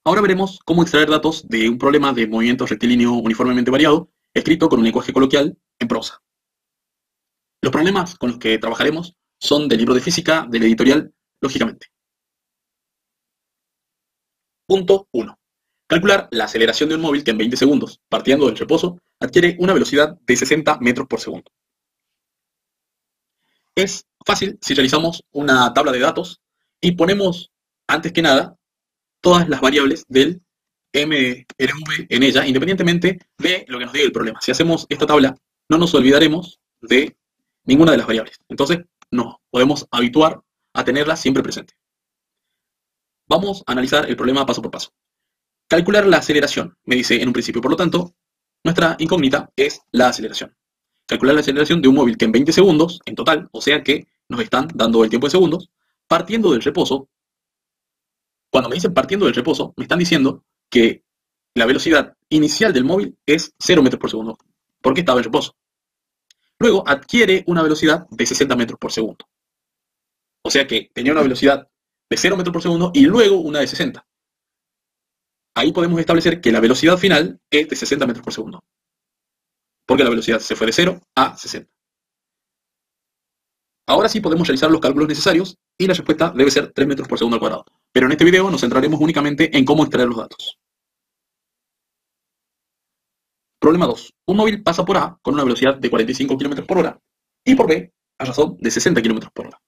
Ahora veremos cómo extraer datos de un problema de movimiento rectilíneo uniformemente variado, escrito con un lenguaje coloquial en prosa. Los problemas con los que trabajaremos son del libro de física del editorial Lógicamente. Punto 1. Calcular la aceleración de un móvil que en 20 segundos, partiendo del reposo, adquiere una velocidad de 60 metros por segundo. Es fácil si realizamos una tabla de datos y ponemos, antes que nada, todas las variables del MRV en ella, independientemente de lo que nos diga el problema. Si hacemos esta tabla, no nos olvidaremos de ninguna de las variables. Entonces, nos podemos habituar a tenerla siempre presente. Vamos a analizar el problema paso por paso. Calcular la aceleración, me dice en un principio. Por lo tanto, nuestra incógnita es la aceleración. Calcular la aceleración de un móvil que en 20 segundos, en total, o sea que nos están dando el tiempo de segundos, partiendo del reposo. Cuando me dicen partiendo del reposo, me están diciendo que la velocidad inicial del móvil es 0 metros por segundo, porque estaba en reposo. Luego adquiere una velocidad de 60 metros por segundo. O sea que tenía una velocidad de 0 metros por segundo y luego una de 60. Ahí podemos establecer que la velocidad final es de 60 metros por segundo, porque la velocidad se fue de 0 a 60. Ahora sí podemos realizar los cálculos necesarios y la respuesta debe ser 3 metros por segundo al cuadrado. Pero en este video nos centraremos únicamente en cómo extraer los datos. Problema 2. Un móvil pasa por A con una velocidad de 45 km por hora y por B a razón de 60 km por hora.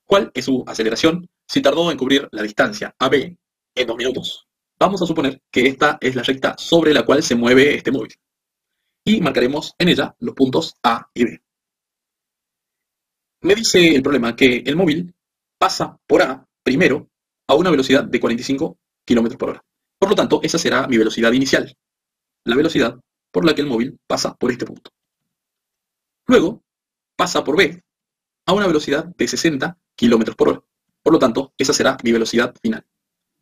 ¿Cuál es su aceleración si tardó en cubrir la distancia AB en 2 minutos? Vamos a suponer que esta es la recta sobre la cual se mueve este móvil. Y marcaremos en ella los puntos A y B. Me dice el problema que el móvil pasa por A primero a una velocidad de 45 km por hora. Por lo tanto, esa será mi velocidad inicial, la velocidad por la que el móvil pasa por este punto. Luego, pasa por B a una velocidad de 60 km por hora. Por lo tanto, esa será mi velocidad final.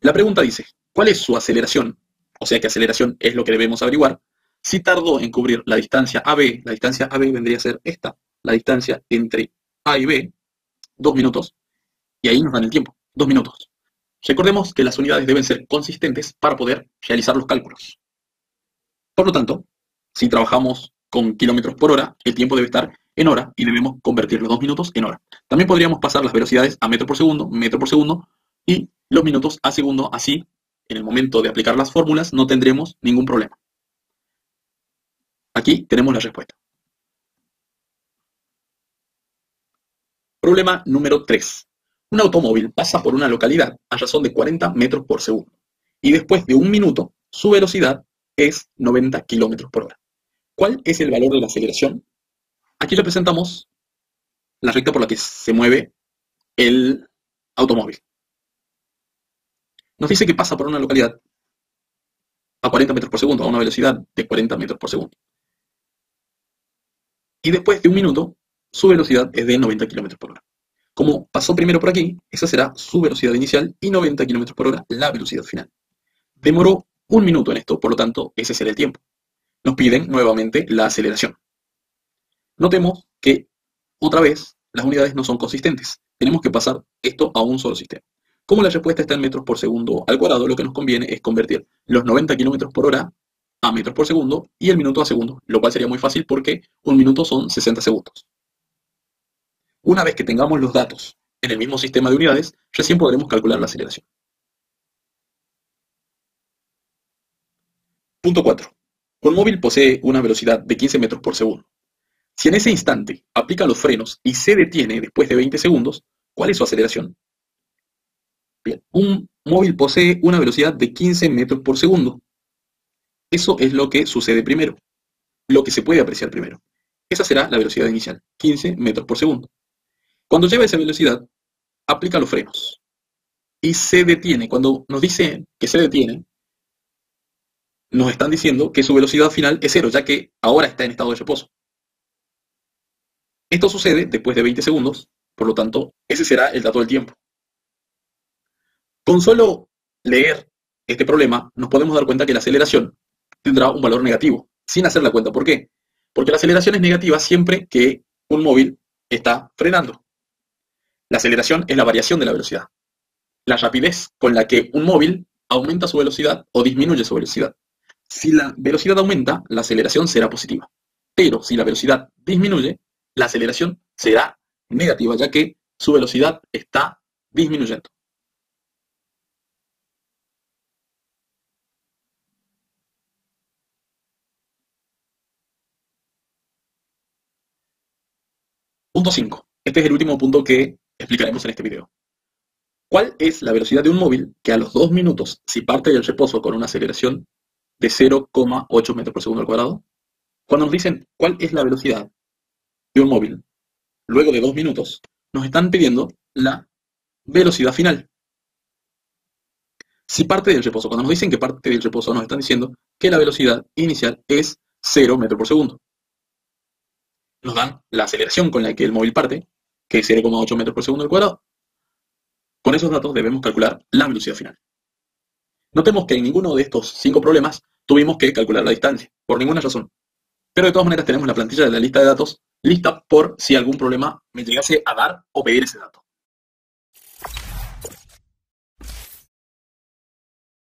La pregunta dice, ¿cuál es su aceleración? O sea que aceleración es lo que debemos averiguar. Si tardó en cubrir la distancia AB, la distancia AB vendría a ser esta, la distancia entre A y B, 2 minutos, y ahí nos dan el tiempo, 2 minutos. Recordemos que las unidades deben ser consistentes para poder realizar los cálculos. Por lo tanto, si trabajamos con kilómetros por hora, el tiempo debe estar en hora y debemos convertir los 2 minutos en hora. También podríamos pasar las velocidades a metro por segundo y los minutos a segundo. Así, en el momento de aplicar las fórmulas, no tendremos ningún problema. Aquí tenemos la respuesta. Problema número 3. Un automóvil pasa por una localidad a razón de 40 metros por segundo y después de 1 minuto su velocidad es 90 km por hora. ¿Cuál es el valor de la aceleración? Aquí representamos la recta por la que se mueve el automóvil. Nos dice que pasa por una localidad a 40 metros por segundo, a una velocidad de 40 metros por segundo. Y después de 1 minuto, su velocidad es de 90 km por hora. Como pasó primero por aquí, esa será su velocidad inicial y 90 km por hora la velocidad final. Demoró 1 minuto en esto, por lo tanto, ese será el tiempo. Nos piden nuevamente la aceleración. Notemos que, otra vez, las unidades no son consistentes. Tenemos que pasar esto a un solo sistema. Como la respuesta está en metros por segundo al cuadrado, lo que nos conviene es convertir los 90 km por hora a metros por segundo y el minuto a segundo, lo cual sería muy fácil porque 1 minuto son 60 segundos. Una vez que tengamos los datos en el mismo sistema de unidades, recién podremos calcular la aceleración. Punto 4. Un móvil posee una velocidad de 15 metros por segundo. Si en ese instante aplica los frenos y se detiene después de 20 segundos, ¿cuál es su aceleración? Bien, un móvil posee una velocidad de 15 metros por segundo. Eso es lo que sucede primero, lo que se puede apreciar primero. Esa será la velocidad inicial, 15 metros por segundo. Cuando lleva esa velocidad, aplica los frenos y se detiene. Cuando nos dice que se detiene, nos están diciendo que su velocidad final es 0, ya que ahora está en estado de reposo. Esto sucede después de 20 segundos, por lo tanto, ese será el dato del tiempo. Con solo leer este problema, nos podemos dar cuenta que la aceleración tendrá un valor negativo, sin hacer la cuenta. ¿Por qué? Porque la aceleración es negativa siempre que un móvil está frenando. La aceleración es la variación de la velocidad. La rapidez con la que un móvil aumenta su velocidad o disminuye su velocidad. Si la velocidad aumenta, la aceleración será positiva. Pero si la velocidad disminuye, la aceleración será negativa, ya que su velocidad está disminuyendo. Punto 5. Este es el último punto que explicaremos en este video. ¿Cuál es la velocidad de un móvil que a los 2 minutos, si parte del reposo con una aceleración de 0,8 metros por segundo al cuadrado? Cuando nos dicen cuál es la velocidad de un móvil luego de 2 minutos, nos están pidiendo la velocidad final. Si parte del reposo, cuando nos dicen que parte del reposo, nos están diciendo que la velocidad inicial es 0 metros por segundo. Nos dan la aceleración con la que el móvil parte, que es 0,8 metros por segundo al cuadrado. Con esos datos debemos calcular la velocidad final. Notemos que en ninguno de estos 5 problemas tuvimos que calcular la distancia, por ninguna razón. Pero de todas maneras tenemos la plantilla de la lista de datos lista por si algún problema me llegase a dar o pedir ese dato.